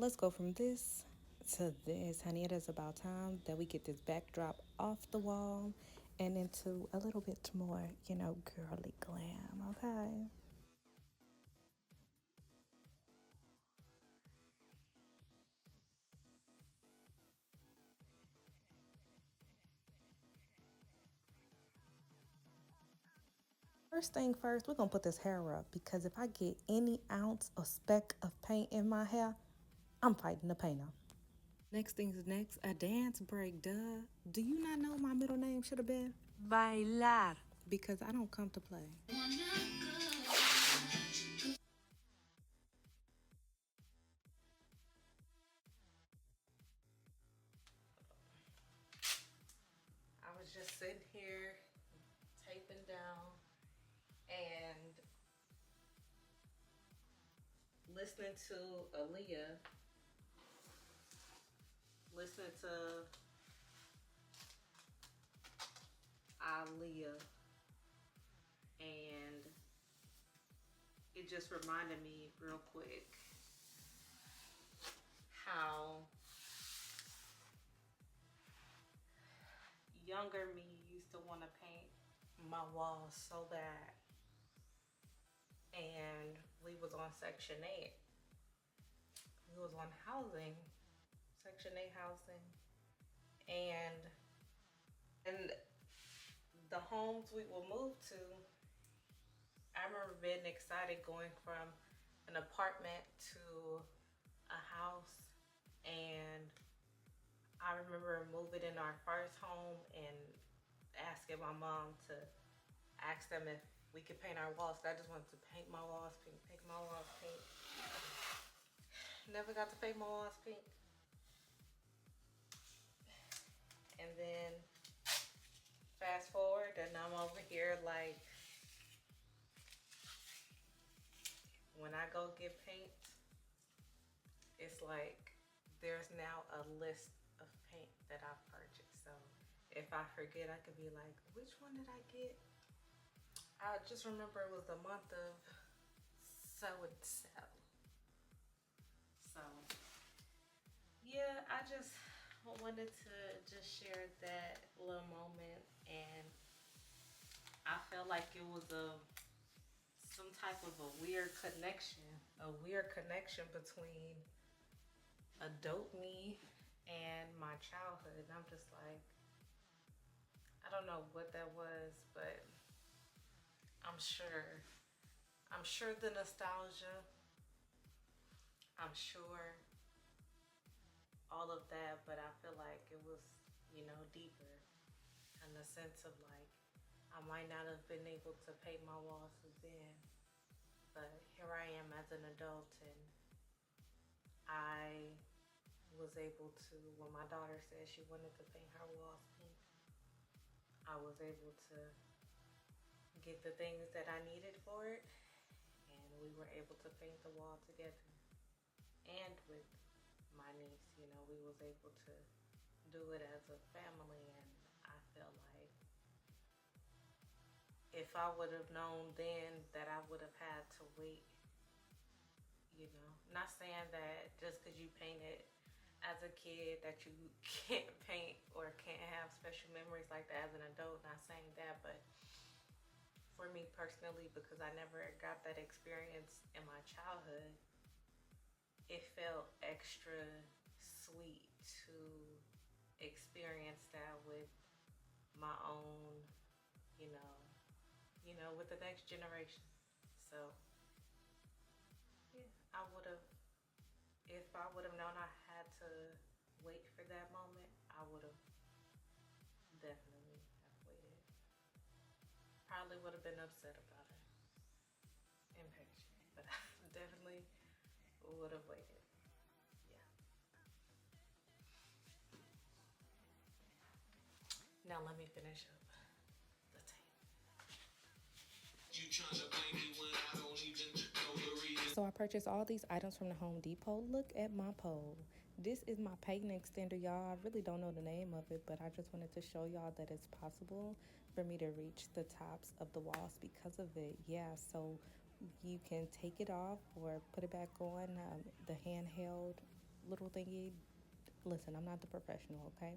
let's go from this to this, honey. It is about time that we get this backdrop off the wall and into a little bit more, girly glam, okay? First thing first, we're gonna put this hair up because if I get any ounce or speck of paint in my hair, I'm fighting the painter. Next thing's next, a dance break, duh. Do you not know my middle name should have been? Bailar. Because I don't come to play. I was just sitting here taping down and listening to Aaliyah, listening to Aaliyah, and it just reminded me real quick how younger me used to want to paint my walls so bad. And we was on Section 8. We was on housing, Section 8 housing. And the homes we will move to, I remember being excited going from an apartment to a house. And I remember moving in our first home and asking my mom to ask them if we could paint our walls. I just wanted to paint my walls pink, paint my walls pink. Never got to paint my walls pink. And then fast forward and I'm over here like, when I go get paint, it's like there's now a list of paint that I've purchased. So if I forget, I could be like, which one did I get? I just remember it was the month of so and so. So yeah, I just wanted to just share that little moment, and I felt like it was some type of a weird connection between adult me and my childhood. And I'm just like, I don't know what that was, but I'm sure the nostalgia, I'm sure all of that, but I feel like it was, deeper in the sense of like, I might not have been able to paint my walls then, but here I am as an adult, and I was able to, when my daughter said she wanted to paint her walls pink, I was able to get the things that I needed for it, and we were able to paint the wall together. And with my niece, we was able to do it as a family, and I felt like if I would have known then that I would have had to wait, not saying that just because you painted as a kid that you can't paint or can't have special memories like that as an adult, not saying that, but for me personally, because I never got that experience in my childhood, it felt extra sweet to experience that with my own, with the next generation. So yeah, if I would have known I had to wait for that moment, I would have definitely have waited. Probably would have been upset about it, impatient, but I definitely would have waited. Yeah. Now let me finish up the tape. You trying to blame me when I don't even know the reason. So I purchased all these items from the Home Depot. Look at my pole. This is my paint extender, y'all. I really don't know the name of it, but I just wanted to show y'all that it's possible for me to reach the tops of the walls because of it. Yeah, so you can take it off or put it back on. The handheld little thingy. Listen, I'm not the professional, okay?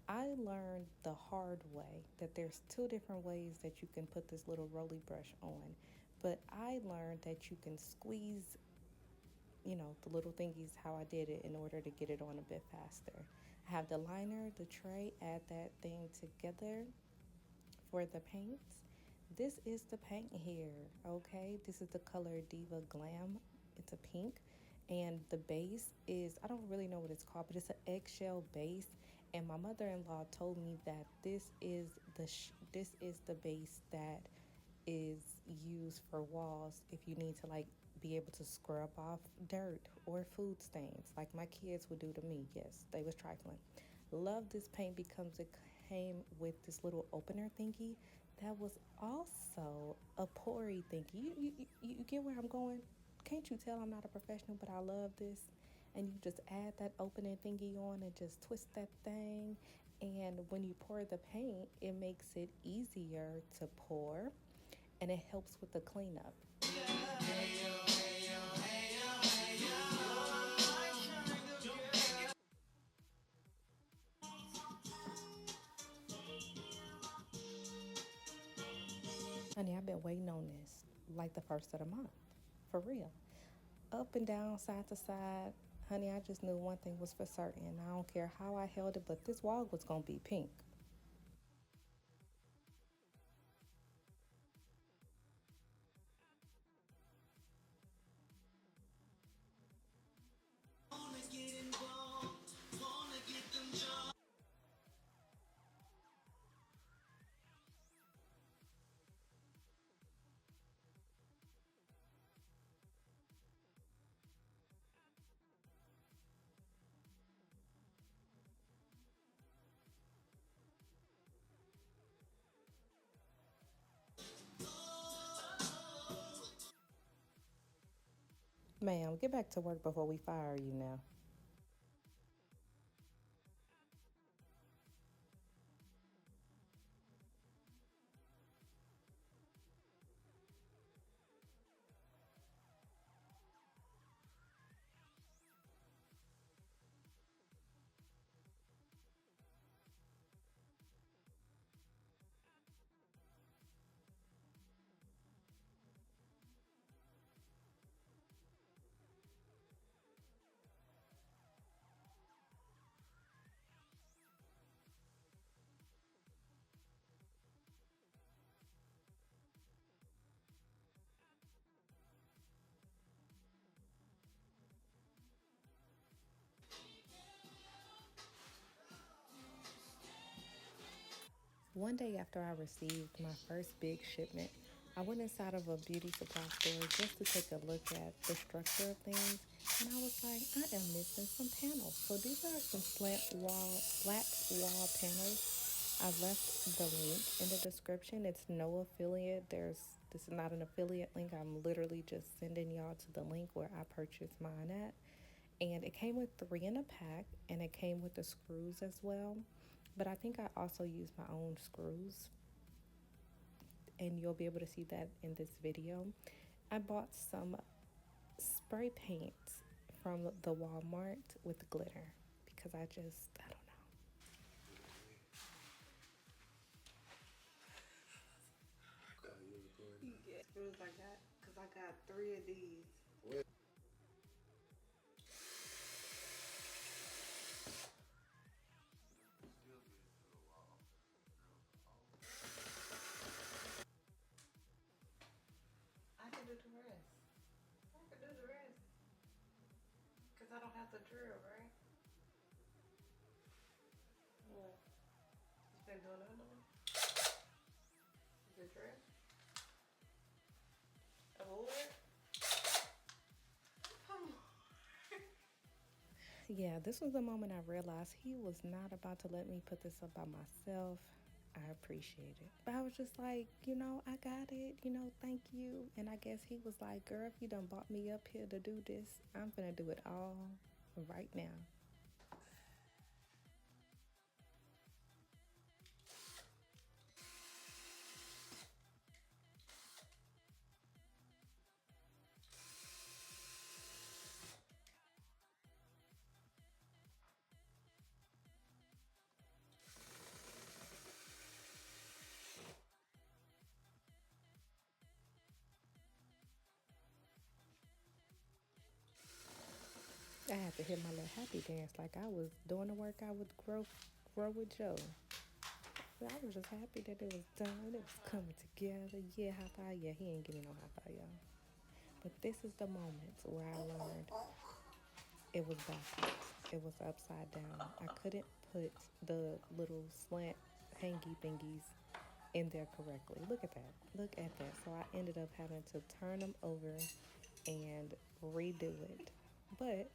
I learned the hard way that there's two different ways that you can put this little roly brush on. But I learned that you can squeeze, the little thingies how I did it in order to get it on a bit faster. I have the liner, the tray, add that thing together for the paints. This is the paint here, okay? This is the color Diva Glam. It's a pink. And the base is, I don't really know what it's called, but it's an eggshell base. And my mother-in-law told me that this is the base that is used for walls if you need to like be able to scrub off dirt or food stains like my kids would do to me. Yes, they was trifling. Love this paint because it came with this little opener thingy that was also a pori thingy. You get where I'm going? Can't you tell I'm not a professional, but I love this? And you just add that opening thingy on and just twist that thing. And when you pour the paint, it makes it easier to pour and it helps with the cleanup. Honey, I've been waiting on this like the first of the month. For real. Up and down, side to side. Honey, I just knew one thing was for certain. I don't care how I held it, but this wall was going to be pink. Ma'am, get back to work before we fire you now. One day after I received my first big shipment, I went inside of a beauty supply store just to take a look at the structure of things, and I was like, I am missing some panels. So these are some flat wall panels. I left the link in the description. It's no affiliate. This is not an affiliate link. I'm literally just sending y'all to the link where I purchased mine at. And it came with 3 in a pack, and it came with the screws as well. But I think I also used my own screws, and you'll be able to see that in this video. I bought some spray paint from the Walmart with glitter because I don't know. Screws I got because I got 3 of these. I can do the rest. I can do the rest because I don't have to drill, right? What? You been doing another one? The drill? A wood? Yeah, this was the moment I realized he was not about to let me put this up by myself. I appreciate it. But I was just like, I got it, thank you. And I guess he was like, girl, if you done bought me up here to do this, I'm gonna do it all right now. I had to hit my little happy dance like I was doing the workout with Grow with Joe. But I was just happy that it was done. It was coming together. Yeah, high five. Yeah, he ain't giving no high five, y'all. But this is the moment where I learned it was backwards. It was upside down. I couldn't put the little slant hangy thingies in there correctly. Look at that. Look at that. So I ended up having to turn them over and redo it. But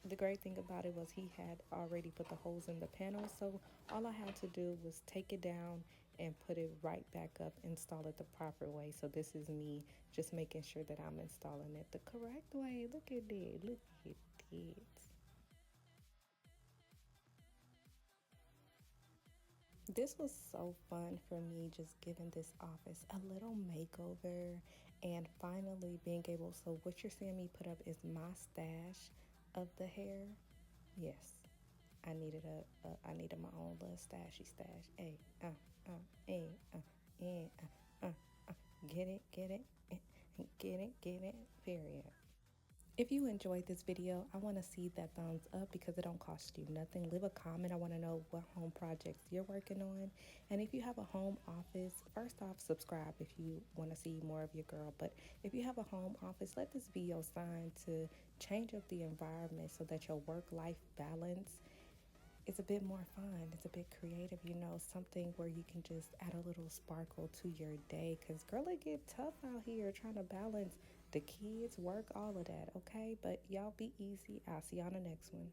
the great thing about it was he had already put the holes in the panel, so all I had to do was take it down and put it right back up, install it the proper way. So this is me just making sure that I'm installing it the correct way. Look at it. Look at it. This was so fun for me, just giving this office a little makeover and finally being able. So what you're seeing me put up is my stash of the hair. Yes, I needed my own little stashy stash. Hey, hey, get it, get it, period. If you enjoyed this video, I want to see that thumbs up because it don't cost you nothing. Leave a comment. I want to know what home projects you're working on. And if you have a home office, first off, subscribe if you want to see more of your girl. But if you have a home office, let this be your sign to change up the environment so that your work-life balance is a bit more fun. It's a bit creative, something where you can just add a little sparkle to your day. Because, girl, it get tough out here trying to balance the kids, work, all of that, okay? But y'all be easy. I'll see y'all on the next one.